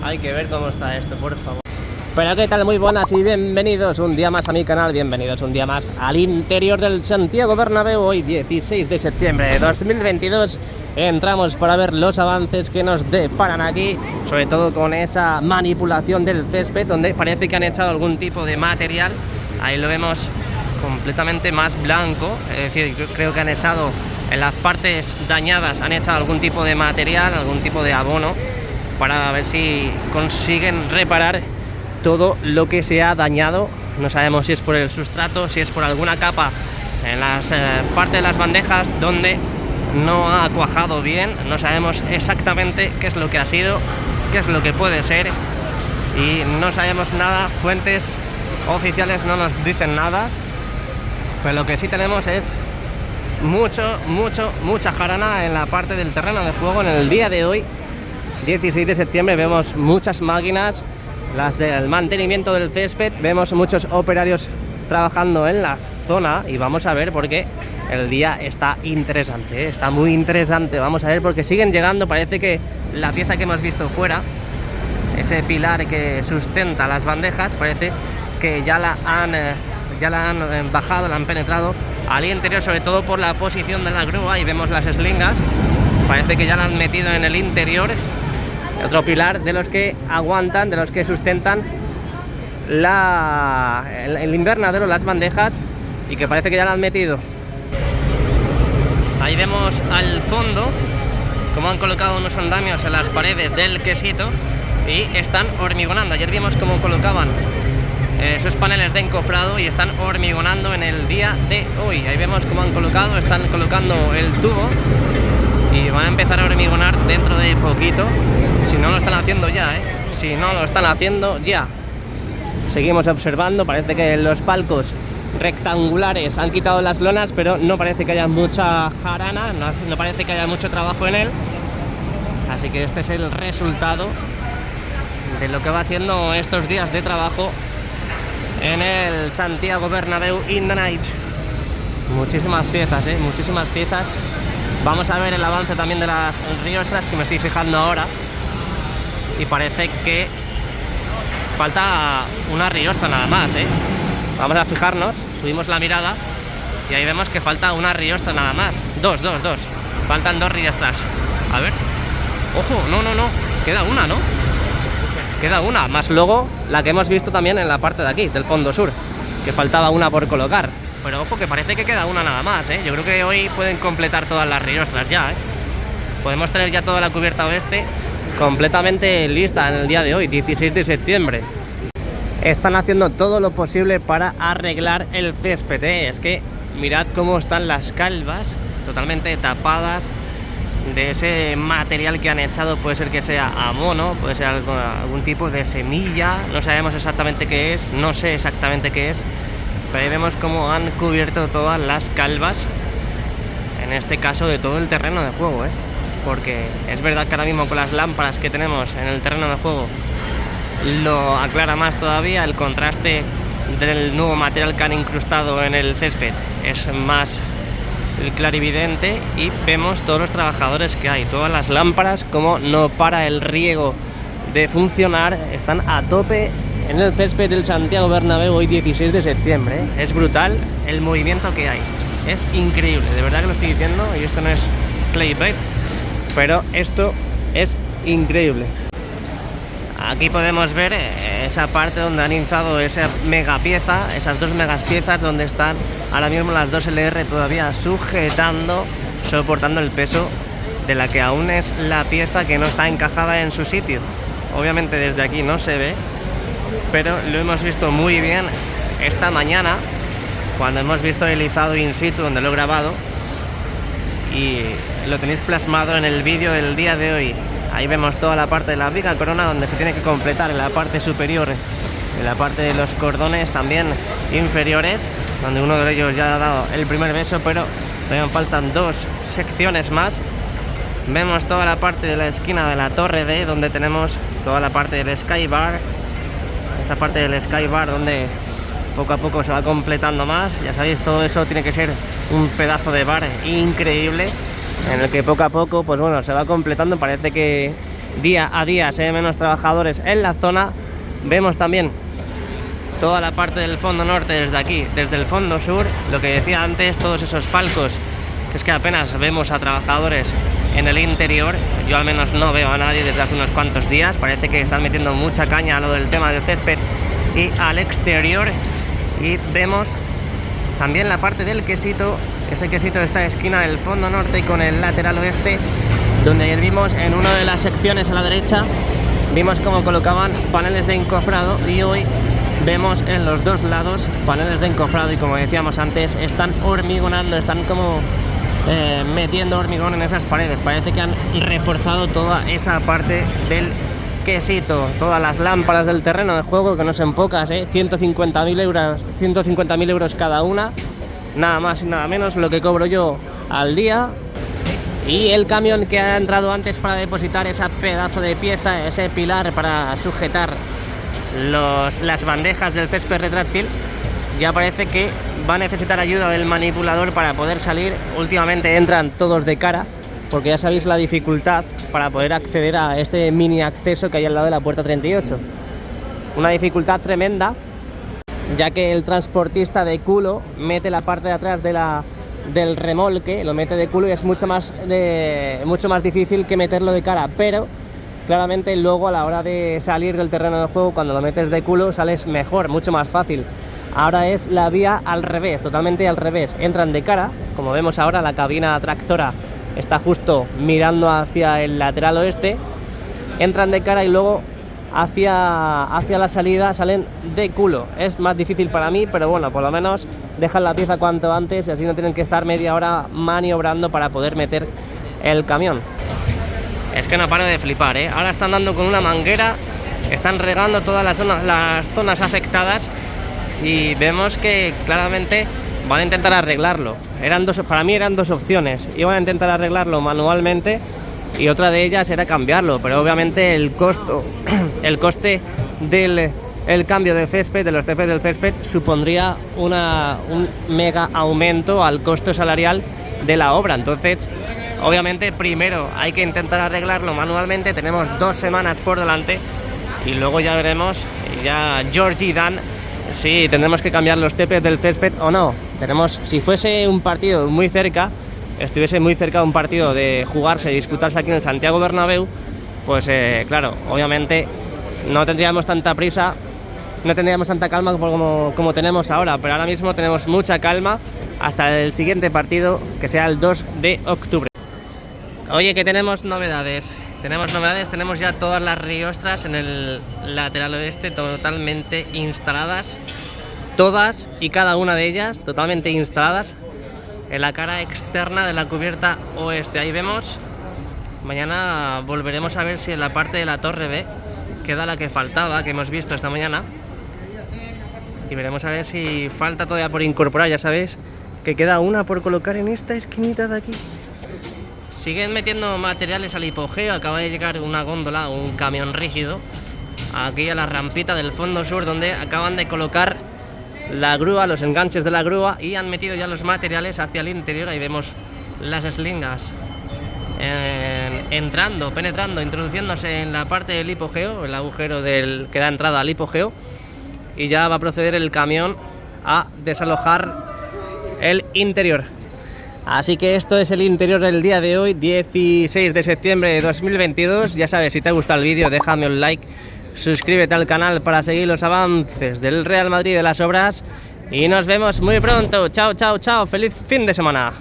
Hay que ver cómo está esto, por favor. Pero qué tal, muy buenas y bienvenidos un día más a mi canal, bienvenidos un día más al interior del Santiago Bernabéu. Hoy 16 de septiembre de 2022 entramos para ver los avances que nos deparan aquí, sobre todo con esa manipulación del césped, donde parece que han echado algún tipo de material. Ahí lo vemos completamente más blanco, es decir, yo creo que han echado en las partes dañadas, han echado algún tipo de material, algún tipo de abono, para ver si consiguen reparar todo lo que se ha dañado. No sabemos si es por el sustrato, si es por alguna capa en las partes de las bandejas donde no ha cuajado bien. No sabemos exactamente qué es lo que ha sido, qué es lo que puede ser, y no sabemos nada. Fuentes oficiales no nos dicen nada, pero lo que sí tenemos es mucha jarana en la parte del terreno de juego. En el día de hoy, 16 de septiembre, vemos muchas máquinas, las del mantenimiento del césped, vemos muchos operarios trabajando en la zona, y vamos a ver porque el día está interesante, ¿eh? Está muy interesante. Vamos a ver porque siguen llegando. Parece que la pieza que hemos visto fuera, ese pilar que sustenta las bandejas, parece que ya la han bajado, la han penetrado al interior, sobre todo por la posición de la grúa, y vemos las eslingas, parece que ya la han metido en el interior. Otro pilar de los que aguantan, de los que sustentan el invernadero, las bandejas, y que parece que ya la han metido. Ahí vemos al fondo cómo han colocado unos andamios en las paredes del quesito y están hormigonando. Ayer vimos cómo colocaban esos paneles de encofrado y están hormigonando en el día de hoy. Ahí vemos cómo han colocado, están colocando el tubo y van a empezar a hormigonar dentro de poquito. Si no lo están haciendo ya, si no lo están haciendo ya. Seguimos observando, parece que los palcos rectangulares han quitado las lonas, pero no parece que haya mucha jarana, no parece que haya mucho trabajo en él. Así que este es el resultado de lo que va siendo estos días de trabajo en el Santiago Bernabéu in the night. Muchísimas piezas, muchísimas piezas. Vamos a ver el avance también de las riostras, que me estoy fijando ahora, y parece que falta una riostra nada más, Vamos a fijarnos, subimos la mirada y ahí vemos que falta una riostra nada más. Dos. Faltan dos riostras. A ver. Ojo, no. Queda una, ¿no? Queda una, más luego la que hemos visto también en la parte de aquí, del fondo sur, que faltaba una por colocar. Pero ojo, que parece que queda una nada más, Yo creo que hoy pueden completar todas las riostras ya, Podemos tener ya toda la cubierta oeste completamente lista en el día de hoy, 16 de septiembre. Están haciendo todo lo posible para arreglar el césped, Es que mirad cómo están las calvas totalmente tapadas de ese material que han echado. Puede ser que sea abono, puede ser algún tipo de semilla, no sabemos exactamente qué es, no sé exactamente qué es, pero ahí vemos cómo han cubierto todas las calvas, en este caso de todo el terreno de juego, porque es verdad que ahora mismo con las lámparas que tenemos en el terreno de juego lo aclara más todavía. El contraste del nuevo material que han incrustado en el césped es más clarividente, y vemos todos los trabajadores que hay, todas las lámparas, como no para el riego de funcionar. Están a tope en el césped del Santiago Bernabéu hoy 16 de septiembre. Es brutal el movimiento que hay, es increíble, de verdad que lo estoy diciendo, y esto no es clickbait, pero esto es increíble. Aquí podemos ver esa parte donde han hinchado esa mega pieza, esas dos megas piezas, donde están ahora mismo las dos LR todavía sujetando, soportando el peso de la que aún es la pieza que no está encajada en su sitio. Obviamente desde aquí no se ve, pero lo hemos visto muy bien esta mañana cuando hemos visto el izado in situ, donde lo he grabado, y lo tenéis plasmado en el vídeo del día de hoy. Ahí vemos toda la parte de la viga corona, donde se tiene que completar en la parte superior, en la parte de los cordones también inferiores, donde uno de ellos ya ha dado el primer beso, pero todavía faltan dos secciones más. Vemos toda la parte de la esquina de la torre D, donde tenemos toda la parte del skybar, esa parte del skybar donde poco a poco se va completando más. Ya sabéis, todo eso tiene que ser un pedazo de bar increíble, en el que poco a poco, pues bueno, se va completando. Parece que día a día se ven menos trabajadores en la zona. Vemos también toda la parte del fondo norte desde aquí, desde el fondo sur, lo que decía antes, todos esos palcos, que es que apenas vemos a trabajadores en el interior. Yo al menos no veo a nadie desde hace unos cuantos días. Parece que están metiendo mucha caña a lo del tema del césped y al exterior. Y vemos también la parte del quesito, ese quesito de esta esquina del fondo norte con el lateral oeste, donde ayer vimos en una de las secciones a la derecha, vimos cómo colocaban paneles de encofrado, y hoy vemos en los dos lados paneles de encofrado, y como decíamos antes, están hormigonando, están como metiendo hormigón en esas paredes. Parece que han reforzado toda esa parte del quesito. Todas las lámparas del terreno de juego, que no son pocas, 150.000 euros cada una, nada más y nada menos lo que cobro yo al día. Y el camión que ha entrado antes para depositar esa pedazo de pieza, ese pilar para sujetar las bandejas del césped retráctil, ya parece que va a necesitar ayuda del manipulador para poder salir. Últimamente entran todos de cara, porque ya sabéis la dificultad para poder acceder a este mini acceso que hay al lado de la puerta 38. Una dificultad tremenda, ya que el transportista de culo mete la parte de atrás del remolque, lo mete de culo, y es mucho más difícil que meterlo de cara, pero claramente luego a la hora de salir del terreno de juego, cuando lo metes de culo, sales mejor, mucho más fácil. Ahora es la vía al revés, totalmente al revés. Entran de cara, como vemos ahora, la cabina tractora está justo mirando hacia el lateral oeste. Entran de cara y luego hacia la salida salen de culo. Es más difícil para mí, pero bueno, por lo menos dejan la pieza cuanto antes y así no tienen que estar media hora maniobrando para poder meter el camión. Es que no paro de flipar, ¿eh? Ahora están dando con una manguera, están regando todas las zonas afectadas, y vemos que claramente van a intentar arreglarlo. Para mí eran dos opciones: iban a intentar arreglarlo manualmente y otra de ellas era cambiarlo, pero obviamente el coste del cambio de césped, de los céspedes del césped, supondría un mega aumento al costo salarial de la obra. Entonces, obviamente, primero hay que intentar arreglarlo manualmente. Tenemos 2 semanas por delante y luego ya veremos, ya George y Dan, si tendremos que cambiar los tepes del césped o no. Si fuese un partido muy cerca, estuviese muy cerca de un partido de jugarse y disputarse aquí en el Santiago Bernabéu, pues claro, obviamente no tendríamos tanta prisa, no tendríamos tanta calma como tenemos ahora, pero ahora mismo tenemos mucha calma hasta el siguiente partido, que sea el 2 de octubre. Oye, que tenemos novedades, tenemos ya todas las riostras en el lateral oeste totalmente instaladas, todas y cada una de ellas totalmente instaladas en la cara externa de la cubierta oeste. Ahí vemos. Mañana volveremos a ver si en la parte de la torre B queda la que faltaba, que hemos visto esta mañana, y veremos a ver si falta todavía por incorporar. Ya sabéis que queda una por colocar en esta esquinita de aquí. Siguen metiendo materiales al hipogeo. Acaba de llegar una góndola, un camión rígido, aquí a la rampita del fondo sur, donde acaban de colocar la grúa, los enganches de la grúa, y han metido ya los materiales hacia el interior. Ahí vemos las eslingas penetrando, introduciéndose en la parte del hipogeo, el agujero que da entrada al hipogeo, y ya va a proceder el camión a desalojar el interior. Así que esto es el interior del día de hoy, 16 de septiembre de 2022. Ya sabes, si te ha gustado el vídeo, déjame un like, suscríbete al canal para seguir los avances del Real Madrid, de las obras, y nos vemos muy pronto. Chao, chao, chao, feliz fin de semana.